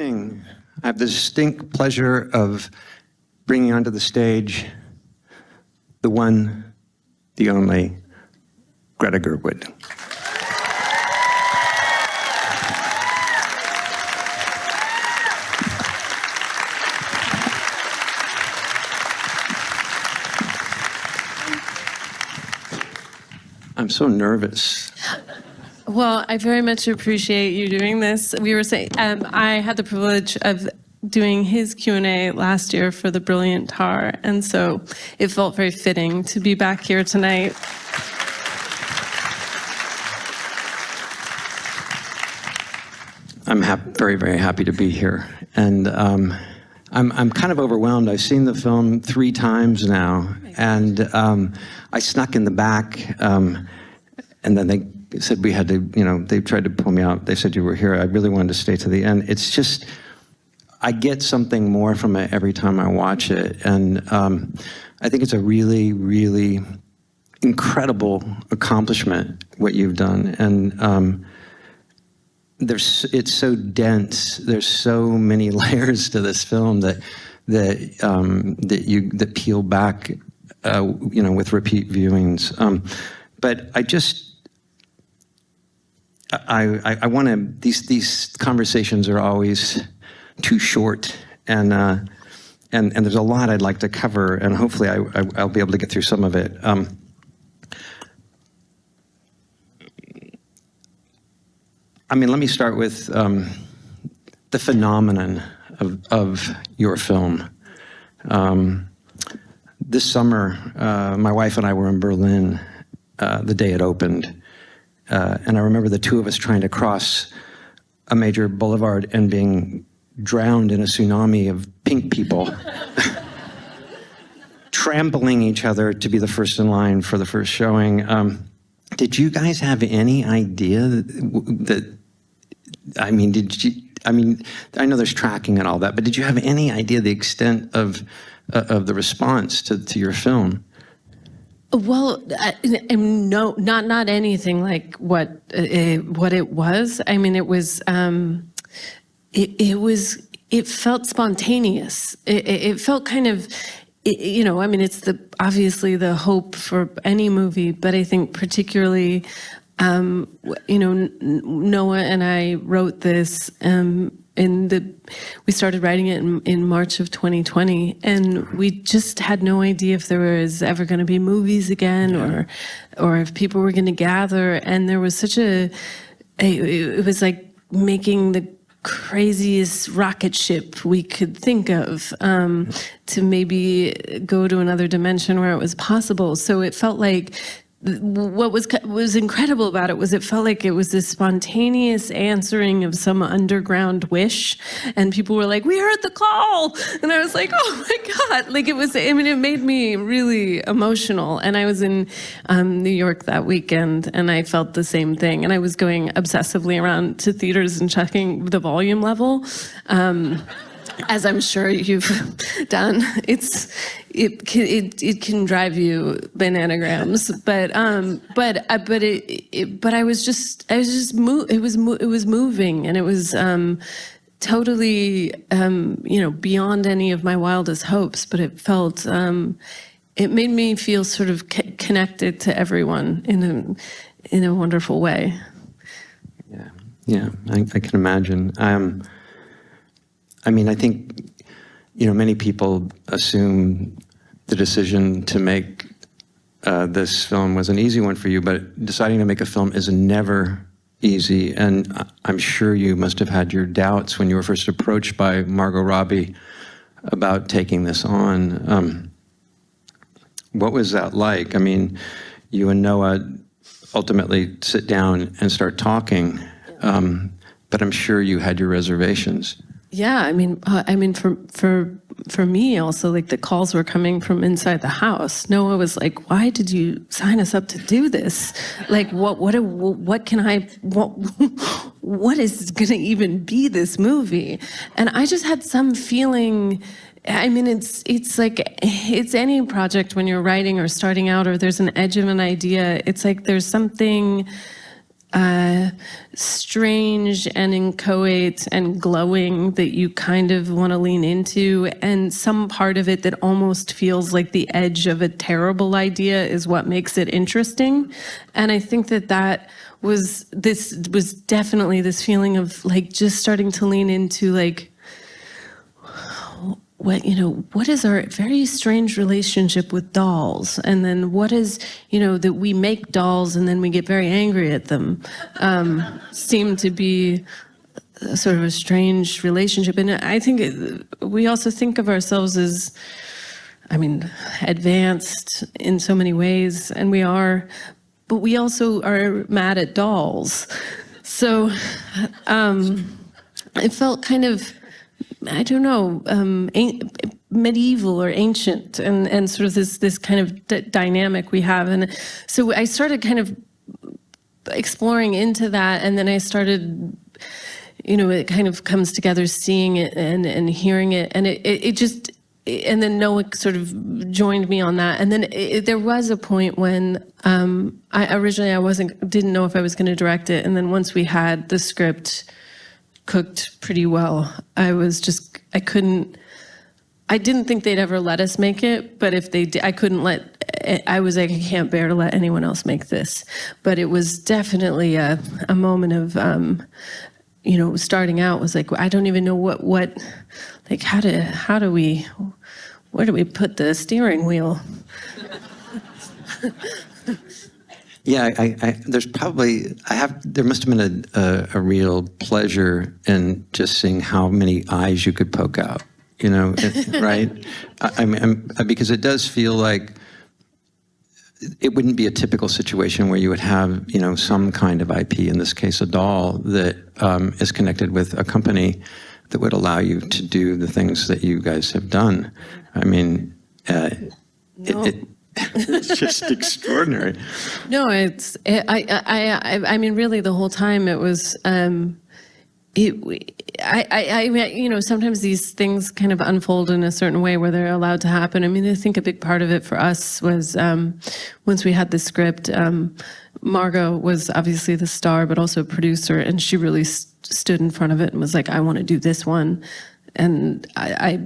evening. I have the distinct pleasure of bringing onto the stage the one, the only, Greta Gerwig. I'm so nervous. Well, I very much appreciate you doing this. We were saying, I had the privilege of doing his Q&A last year for the brilliant Tar, and so it felt very fitting to be back here tonight. I'm very, very happy to be here, and I'm kind of overwhelmed. I've seen the film 3 times now, and I snuck in the back, and then they said we had to, they tried to pull me out. They said you were here. I really wanted to stay to the end. It's just, I get something more from it every time I watch it, and I think it's a really, really incredible accomplishment, what you've done, and it's so dense. There's so many layers to this film that peel back, with repeat viewings. But I want to. These conversations are always too short, and there's a lot I'd like to cover, and hopefully I'll be able to get through some of it. Let me start with the phenomenon of your film. This summer, my wife and I were in Berlin the day it opened, and I remember the two of us trying to cross a major boulevard and being drowned in a tsunami of pink people, trampling each other to be the first in line for the first showing. Did you guys have any idea that I know there's tracking and all that, but did you have any idea the extent of the response to your film? Well, no, not anything like what it was. It felt spontaneous. It felt kind of, it's obviously the hope for any movie, but I think particularly, Noah and I wrote this, we started writing it in March of 2020, and we just had no idea if there was ever going to be movies again, or if people were going to gather. And there was it was like making the craziest rocket ship we could think of, to maybe go to another dimension where it was possible. So it felt like what was incredible about it was it felt like it was this spontaneous answering of some underground wish, and people were like, "We heard the call," and I was like, "Oh my God!" Like it made me really emotional. And I was in New York that weekend, and I felt the same thing. And I was going obsessively around to theaters and checking the volume level. As I'm sure you've done, it can drive you bananagrams, but it was moving, and it was totally beyond any of my wildest hopes. But it felt it made me feel sort of connected to everyone in a wonderful way. Yeah, I can imagine. I think, many people assume the decision to make this film was an easy one for you, but deciding to make a film is never easy. And I'm sure you must have had your doubts when you were first approached by Margot Robbie about taking this on. What was that like? You and Noah ultimately sit down and start talking, but I'm sure you had your reservations. Yeah, for me also, like, the calls were coming from inside the house. Noah was like, "Why did you sign us up to do this? Like, what is going to even be this movie?" And I just had some feeling. It's like, it's any project when you're writing or starting out, or there's an edge of an idea. It's like there's something strange and inchoate and glowing that you kind of want to lean into, and some part of it that almost feels like the edge of a terrible idea is what makes it interesting. And I think that was definitely this feeling of like just starting to lean into like, what is our very strange relationship with dolls? And then what is, that we make dolls and then we get very angry at them, seem to be sort of a strange relationship. And I think we also think of ourselves as, advanced in so many ways, and we are, but we also are mad at dolls. So it felt kind of, I don't know, medieval or ancient, and sort of this kind of dynamic we have. And so I started kind of exploring into that, and then I started, it kind of comes together, seeing it and hearing it, and it just, and then Noah sort of joined me on that. And then there was a point when I originally didn't know if I was going to direct it, and then once we had the script cooked pretty well, I didn't think they'd ever let us make it, but if they did, I was like, I can't bear to let anyone else make this. But it was definitely a moment of, starting out was like, I don't even know where do we put the steering wheel? Yeah, there must have been a real pleasure in just seeing how many eyes you could poke out, right? Because it does feel like it wouldn't be a typical situation where you would have, some kind of IP, in this case a doll, that is connected with a company that would allow you to do the things that you guys have done. It's just extraordinary. No, really the whole time it was, sometimes these things kind of unfold in a certain way where they're allowed to happen. I think a big part of it for us was, once we had the script, Margot was obviously the star, but also a producer, and she really stood in front of it and was like, I want to do this one. And I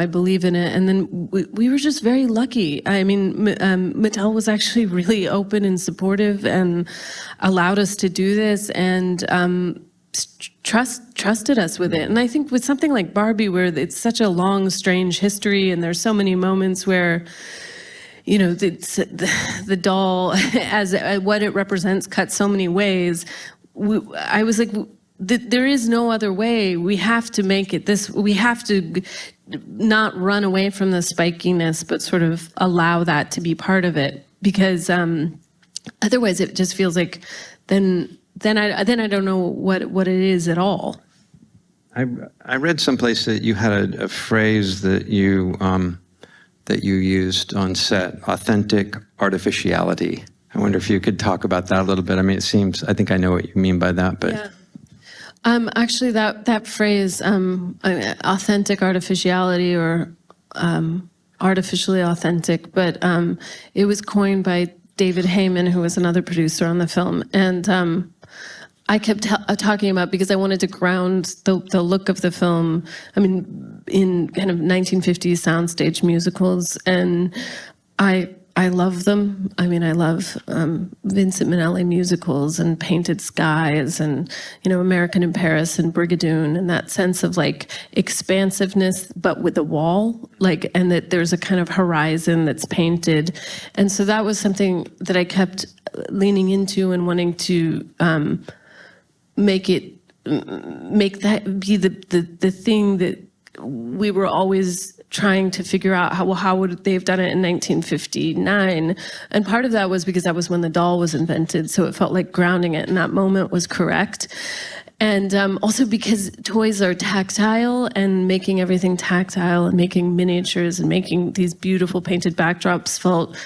believe in it. And then we were just very lucky. Mattel was actually really open and supportive and allowed us to do this, and trusted us with it. And I think with something like Barbie, where it's such a long, strange history, and there's so many moments where, the doll, as what it represents, cut so many ways. I was like, there is no other way. We have to make it this. We have to not run away from the spikiness, but sort of allow that to be part of it. Because otherwise, it just feels like then I don't know what it is at all. I read someplace that you had a phrase that you used on set: authentic artificiality. I wonder if you could talk about that a little bit. I think I know what you mean by that, but. Yeah. Actually, that phrase, authentic artificiality, or artificially authentic, but it was coined by David Heyman, who was another producer on the film. And I kept talking about, because I wanted to ground the look of the film, in kind of 1950s soundstage musicals. And I love them. I love Vincent Minnelli musicals and Painted Skies and, American in Paris and Brigadoon, and that sense of like expansiveness, but with a wall, and that there's a kind of horizon that's painted. And so that was something that I kept leaning into and wanting to make that be the thing that we were always trying to figure out how would they have done it in 1959. And part of that was because that was when the doll was invented, so it felt like grounding it in that moment was correct. And also because toys are tactile, and making everything tactile and making miniatures and making these beautiful painted backdrops felt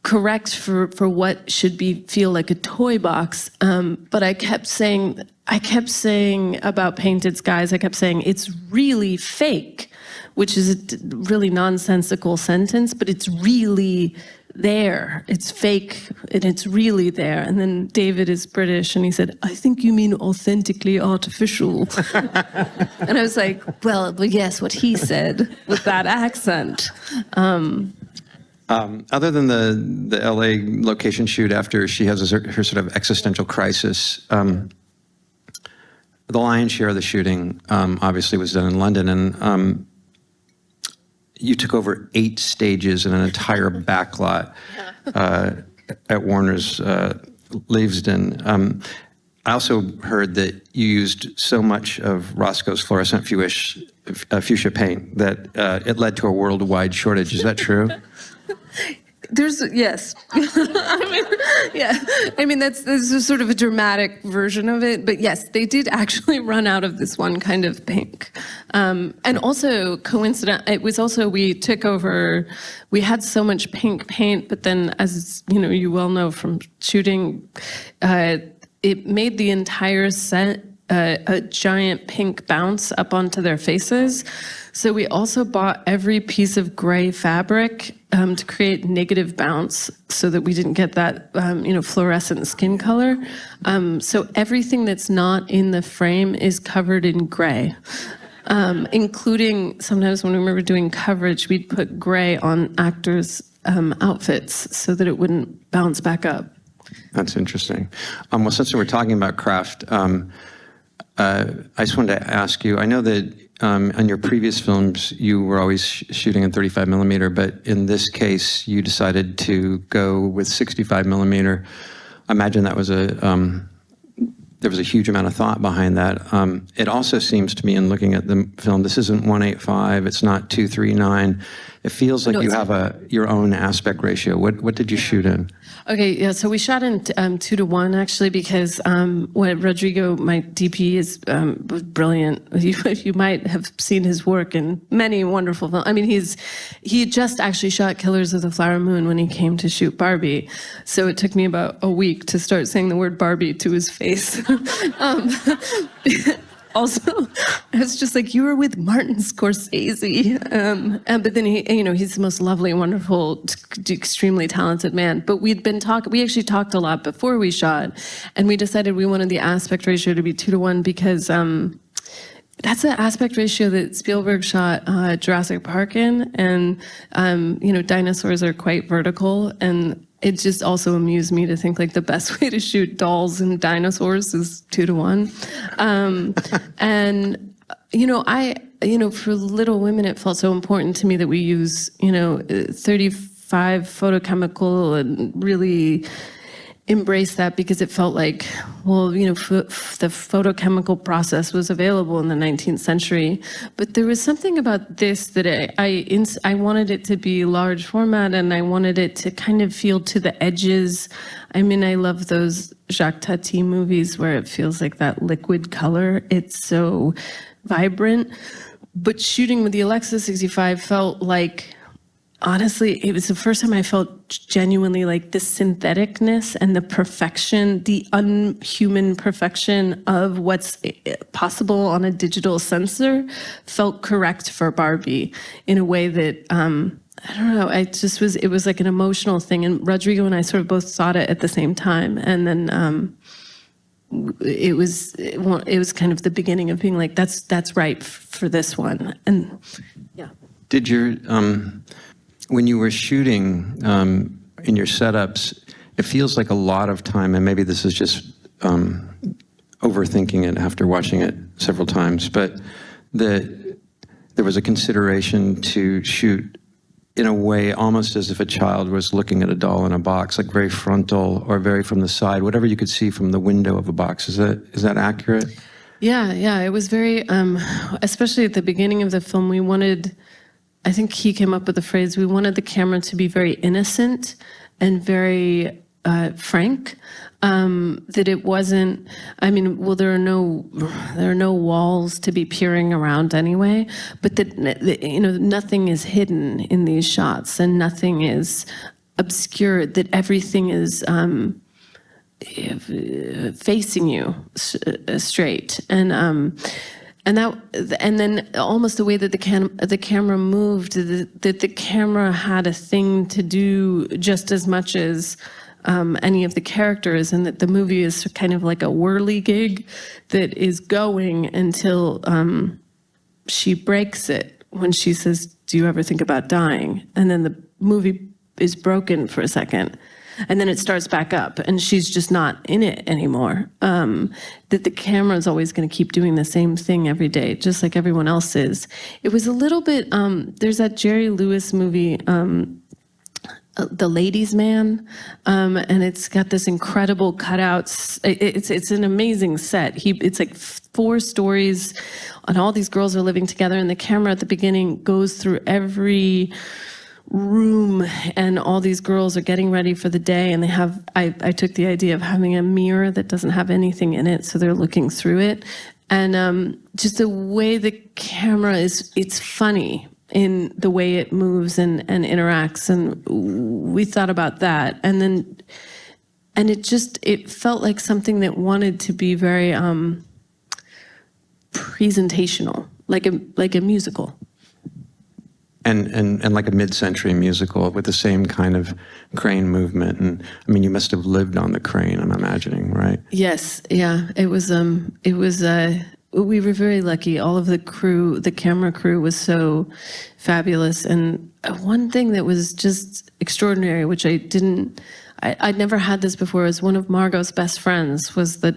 correct for what should feel like a toy box. But I kept saying about Painted Skies, I kept saying it's really fake, which is a really nonsensical sentence, but it's really there. It's fake, and it's really there. And then David is British, and he said, "I think you mean authentically artificial." And I was like, well, yes, what he said with that accent. Other than the LA location shoot after she has her sort of existential crisis, the lion's share of the shooting obviously was done in London, and you took over 8 stages and an entire backlot at Warner's Leavesden. I also heard that you used so much of Roscoe's fluorescent fuchsia paint that it led to a worldwide shortage. Is that true? Yes. I mean, that's sort of a dramatic version of it, but yes, they did actually run out of this one kind of pink. And also, coincident, it was also, we took over, we had so much pink paint, but then, as you well know from shooting, it made the entire set a giant pink bounce up onto their faces. So we also bought every piece of gray fabric to create negative bounce so that we didn't get that, fluorescent skin color. So everything that's not in the frame is covered in gray, including sometimes when we were doing coverage, we'd put gray on actors' outfits so that it wouldn't bounce back up. That's interesting. Well, since we're talking about craft, I just wanted to ask you, I know that on your previous films, you were always shooting in 35 millimeter, but in this case, you decided to go with 65 millimeter. I imagine that was there was a huge amount of thought behind that. It also seems to me, in looking at the film, this isn't 1:8:5, it's not 2:3:9. It feels like you have your own aspect ratio. What did you shoot in? Okay, yeah, so we shot in 2:1 actually, because what Rodrigo, my DP, is brilliant. You might have seen his work in many wonderful films. I mean, he just actually shot Killers of the Flower Moon when he came to shoot Barbie. So it took me about a week to start saying the word Barbie to his face. Also, I was just like, you were with Martin Scorsese. But then he's the most lovely, wonderful, extremely talented man. But we actually talked a lot before we shot, and we decided we wanted the aspect ratio to be 2:1 because that's the aspect ratio that Spielberg shot Jurassic Park in, and dinosaurs are quite vertical, and it just also amused me to think like the best way to shoot dolls and dinosaurs is 2:1. And for Little Women, it felt so important to me that we use 35 photochemical and really embrace that, because it felt like, the photochemical process was available in the 19th century. But there was something about this that I wanted it to be large format, and I wanted it to kind of feel to the edges. I mean, I love those Jacques Tati movies where it feels like that liquid color. It's so vibrant. But shooting with the Alexa 65 felt like, honestly, it was the first time I felt genuinely like the syntheticness and the perfection, the unhuman perfection of what's possible on a digital sensor felt correct for Barbie in a way that, I don't know, it was like an emotional thing. And Rodrigo and I sort of both thought it at the same time. And then it was kind of the beginning of being like, that's right for this one. And yeah. Did your... when you were shooting in your setups, it feels like a lot of time, and maybe this is just overthinking it after watching it several times, but there was a consideration to shoot in a way almost as if a child was looking at a doll in a box, like very frontal or very from the side, whatever you could see from the window of a box. Is that accurate? Yeah, it was very, especially at the beginning of the film, I think he came up with the phrase, we wanted the camera to be very innocent and very frank, that it wasn't, there are no walls to be peering around anyway, but that, nothing is hidden in these shots and nothing is obscured, that everything is facing you straight. and then almost the way that the camera moved, that the camera had a thing to do just as much as any of the characters, and that the movie is kind of like a whirligig that is going until she breaks it when she says, "Do you ever think about dying?" And then the movie is broken for a second. And then it starts back up, and she's just not in it anymore. That the camera is always going to keep doing the same thing every day, just like everyone else is. It was a little bit, there's that Jerry Lewis movie, The Ladies' Man, and it's got this incredible cutouts. It's an amazing set. It's like 4 stories, and all these girls are living together, and the camera at the beginning goes through every room, and all these girls are getting ready for the day, and they have, I took the idea of having a mirror that doesn't have anything in it, so they're looking through it. And just the way the camera is, it's funny in the way it moves and interacts, and we thought about that. And then, and it felt like something that wanted to be very presentational, like a musical. And like a mid-century musical with the same kind of crane movement. And I mean, you must have lived on the crane, I'm imagining, right? Yes, yeah. It was, we were very lucky. All of the crew, the camera crew was so fabulous. And one thing that was just extraordinary, which I'd never had this before, is one of Margot's best friends was the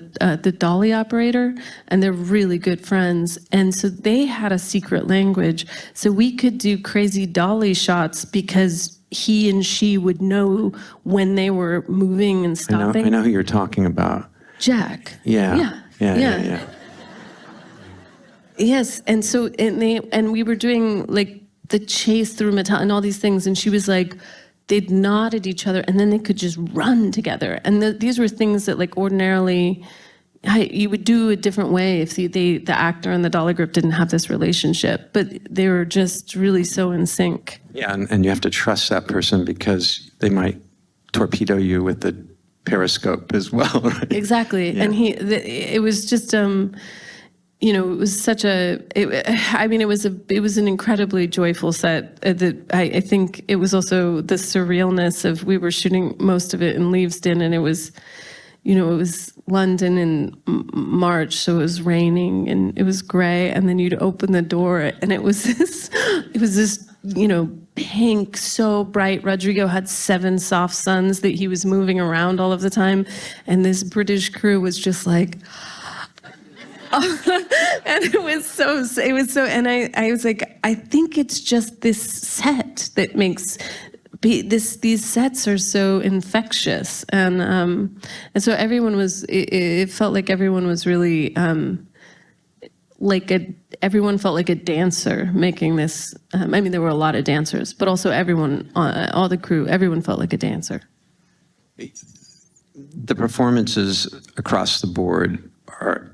dolly operator, and they're really good friends. And so they had a secret language, so we could do crazy dolly shots because he and she would know when they were moving and stopping. I know who you're talking about. Jack. Yeah. Yes, and so and we were doing like the chase through metal and all these things, and she was like, they'd nod at each other, and then they could just run together. And these were things that, like, ordinarily you would do a different way if the actor and the dolly grip didn't have this relationship. But they were just really so in sync. Yeah, and you have to trust that person because they might torpedo you with the periscope as well. Right? Exactly, yeah. And it was just. It was such it was an incredibly joyful set. That I think it was also the surrealness of, we were shooting most of it in Leavesden, and it was London in March, so it was raining and it was gray, and then you'd open the door and it was this pink, so bright. Rodrigo had 7 soft suns that he was moving around all of the time, and this British crew was just like. And it was so, and I was like, I think it's just this set that makes these sets are so infectious, and so everyone was. It felt like everyone was really everyone felt like a dancer making this. I mean, there were a lot of dancers, but also everyone, all the crew, everyone felt like a dancer. The performances across the board are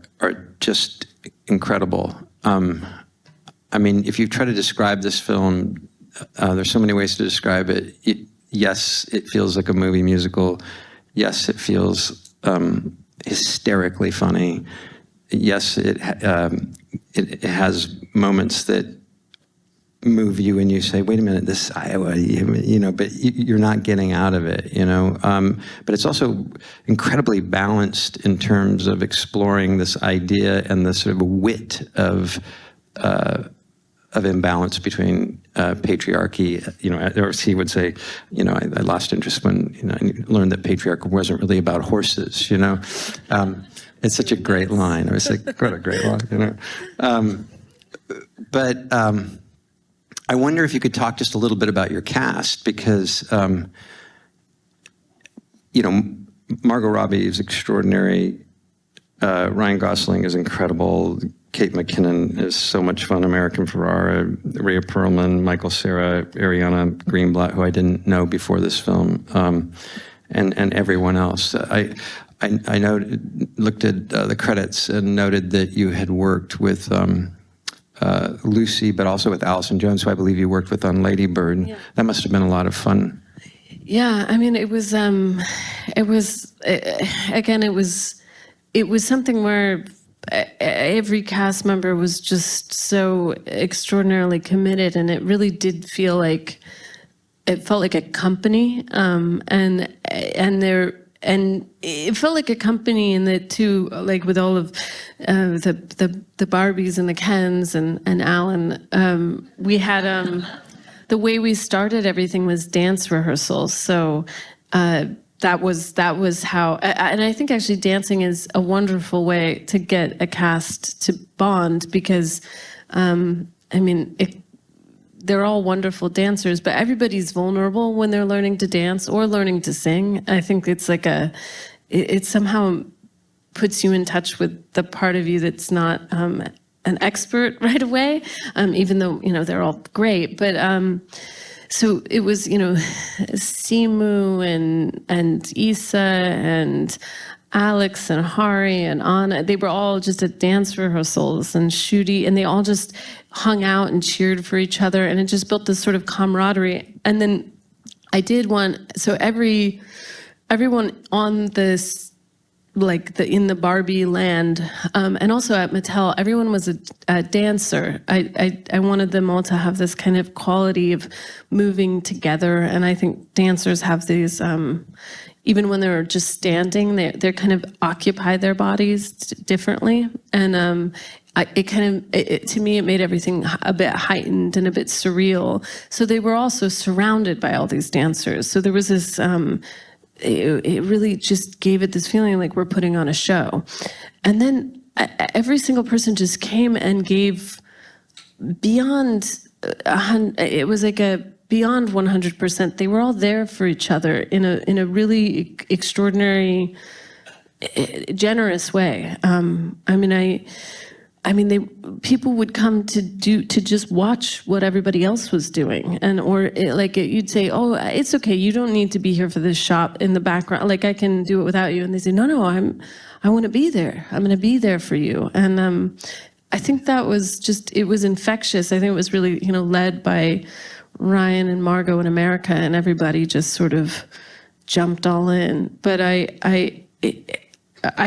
just incredible. I mean, if you try to describe this film, there's so many ways to describe it. Yes, it feels like a movie musical. Yes, it feels hysterically funny. Yes, it has moments that move you and you say, wait a minute, this, but you're not getting out of it, But it's also incredibly balanced in terms of exploring this idea and the sort of wit of imbalance between patriarchy, or as he would say, I lost interest when, I learned that patriarchy wasn't really about horses, It's such a great line. I was like, what a great line, But I wonder if you could talk just a little bit about your cast, because, Margot Robbie is extraordinary. Ryan Gosling is incredible. Kate McKinnon is so much fun. American Ferrera, Rhea Perlman, Michael Cera, Ariana Greenblatt, who I didn't know before this film, and everyone else. I looked at the credits and noted that you had worked with Lucy, but also with Allison Jones, who I believe you worked with on Lady Bird. Yeah. That must have been a lot of fun. Yeah, I mean, it was something where every cast member was just so extraordinarily committed, and it really did feel like, it felt like a company, and it felt like a company in that too, like with all of the Barbies and the Kens and Alan. We had the way we started everything was dance rehearsals, so. That was how, and I think actually dancing is a wonderful way to get a cast to bond, because, they're all wonderful dancers, but everybody's vulnerable when they're learning to dance or learning to sing. I think it's like it somehow puts you in touch with the part of you that's not an expert right away, even though, they're all great, but, so it was, Simu and Issa and Alex and Hari and Anna. They were all just at dance rehearsals and shooting, and they all just hung out and cheered for each other, and it just built this sort of camaraderie. And then I did one, so everyone on this, like in the Barbie land, and also at Mattel, everyone was a dancer. I wanted them all to have this kind of quality of moving together, and I think dancers have these, even when they're just standing, they're kind of occupy their bodies differently, and to me, it made everything a bit heightened and a bit surreal. So they were also surrounded by all these dancers. So there was this. It really just gave it this feeling like we're putting on a show. And then every single person just came and gave beyond it was like a beyond 100%. They were all there for each other in a really extraordinary, generous way. People would come to just watch what everybody else was doing, you'd say, "Oh, it's okay. You don't need to be here for this shot in the background. Like I can do it without you." And they say, "No, I want to be there. I'm going to be there for you." And I think that was it was infectious. I think it was really, led by Ryan and Margot in America, and everybody just sort of jumped all in. But I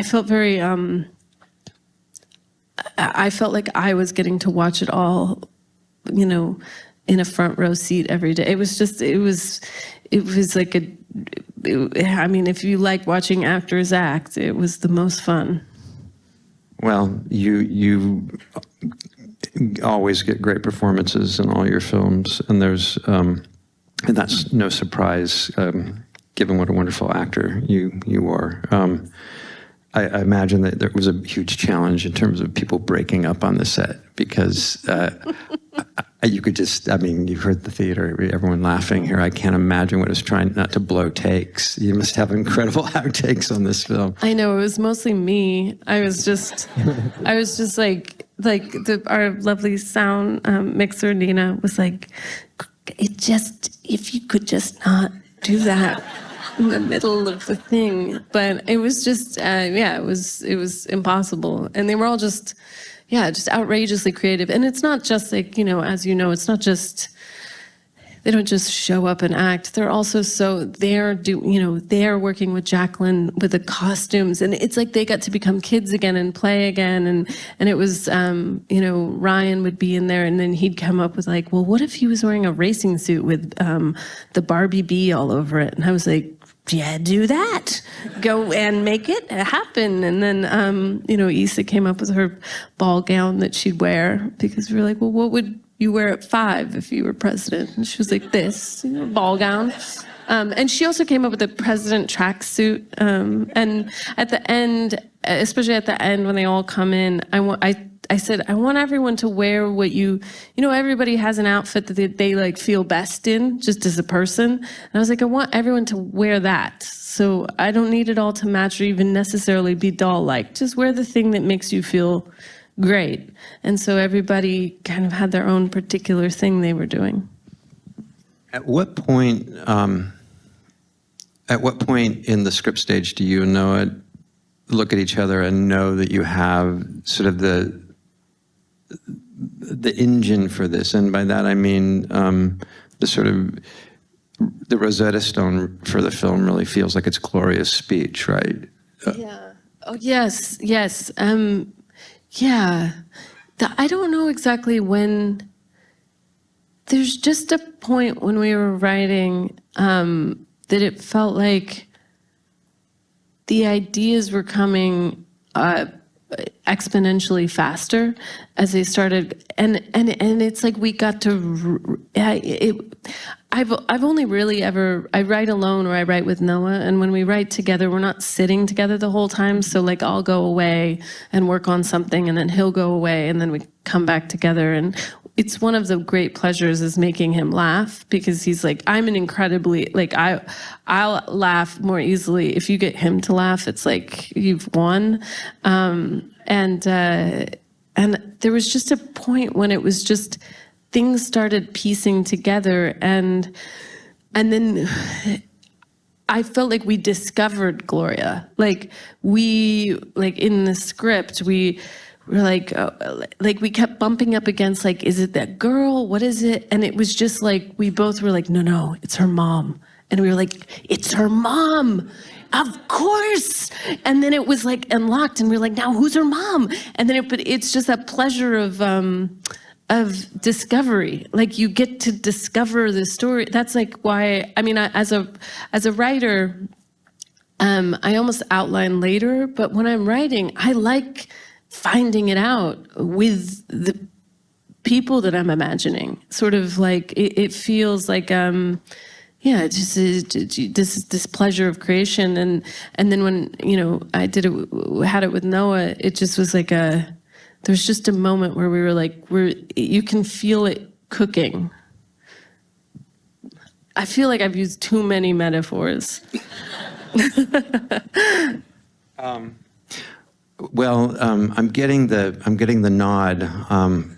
felt very. I felt like I was getting to watch it all, in a front row seat every day. It was like if you like watching actors act, it was the most fun. Well, you always get great performances in all your films, and and that's no surprise, given what a wonderful actor you are. I imagine that there was a huge challenge in terms of people breaking up on the set, because you could just, you heard the theater, everyone laughing here. I can't imagine what it's trying not to blow takes. You must have incredible outtakes on this film. I know, it was mostly me. I was just our lovely sound mixer, Nina, was like, if you could just not do that in the middle of the thing. But it was just, it was impossible. And they were all just outrageously creative. And it's not just like, as you know, it's not just, they don't just show up and act. They're also they're working with Jacqueline with the costumes. And it's like they got to become kids again and play again. And it was, Ryan would be in there, and then he'd come up with like, well, what if he was wearing a racing suit with the Barbie bee all over it? And I was like, yeah, do that. Go and make it happen. And then, Issa came up with her ball gown that she'd wear, because we were like, well, what would you wear at 5 if you were president? And she was like, this, ball gown. And she also came up with a president tracksuit. And at the end, especially at the end when they all come in, I said, I want everyone to wear what everybody has an outfit that they like feel best in, just as a person. And I was like, I want everyone to wear that. So I don't need it all to match or even necessarily be doll-like. Just wear the thing that makes you feel great. And so everybody kind of had their own particular thing they were doing. At what point in the script stage do you look at each other and know that you have sort of the engine for this? And by that I mean the Rosetta Stone for the film really feels like it's Gloria's speech, right? Yeah. Oh, yes. Yeah. I don't know exactly when. There's just a point when we were writing that it felt like the ideas were coming exponentially faster as they started, and it's like we got to. I've only really ever, I write alone or I write with Noah, and when we write together, we're not sitting together the whole time. So like I'll go away and work on something, and then he'll go away, and then we come back together. And it's one of the great pleasures is making him laugh, because he's like, I'm an incredibly, like I'll laugh more easily. If you get him to laugh, it's like you've won. And there was just a point when it was just, things started piecing together, and then I felt like we discovered Gloria. Like in the script, we were like we kept bumping up against, like, is it that girl? What is it? And it was just like, we both were like, no, it's her mom. And we were like, it's her mom. Of course. And then it was like unlocked, and we were like, now who's her mom? And then but it's just that pleasure of discovery. Like, you get to discover the story. That's like why, I mean, as a writer, I almost outline later, but when I'm writing, I like finding it out with the people that I'm imagining. Sort of like, it feels like, yeah, just this pleasure of creation. And then when, I had it with Noah, it just was like there's just a moment where we were like, you can feel it cooking. I feel like I've used too many metaphors. Well, I'm getting the nod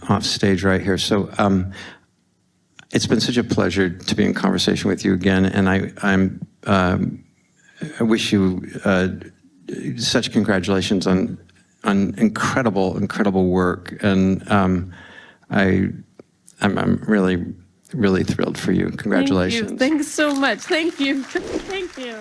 off stage right here. So it's been such a pleasure to be in conversation with you again, and I wish you such congratulations on incredible work, and I'm really thrilled for you. Congratulations. Thank you. Thanks so much. Thank you. Thank you.